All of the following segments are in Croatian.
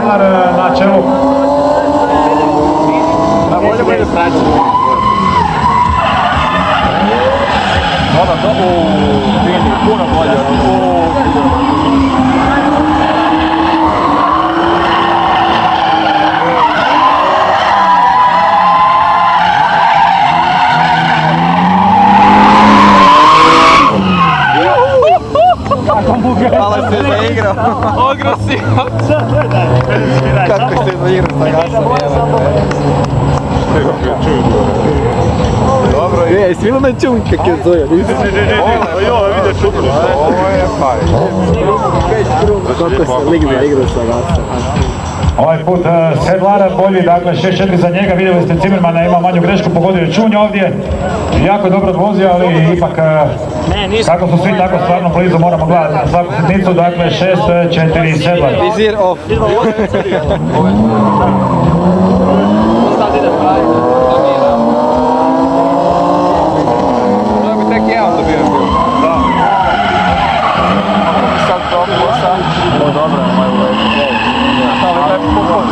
Sedlar na čelu. Bolje praći. Vidi, puno bolje. Hvala se zaigrao. Ogro si. Kako se zaigrao sa gasom? Dobro je. Svilo me čum kak je zoja, nisi? Ovo vidio čudno. Ovo je fajn. Kako se ligne igrao sa gasom. Ovaj put Sedlar bolji, dakle 6-4 za njega, vidjeli ste Zimmermana ima manju grešku, pogodio je Čunj ovdje. Jako dobro odvozio, ali ipak kako su svi tako stvarno blizu, moramo gledati na svaku sitnicu, dakle 6-4 Sedlar. Vizir off.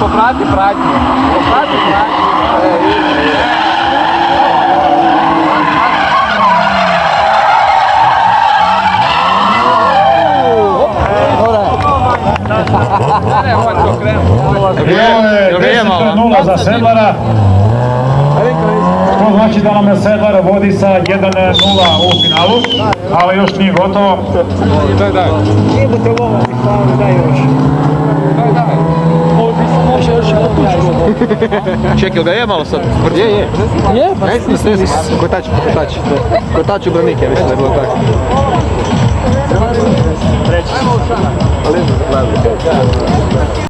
Poprati pratnju. Poprati pratnju. Bilo je 10-0 za Sedlara. To znači da nam je Sedlar vodi sa 1-0 u finalu, ali još nije gotovo. Daj. Jebate lova, daj još. Daj. Može još jednu tučku. Čekaj, ga je malo sad? Je. Je, pa Kotač u branike, ja mislim da je bilo tako.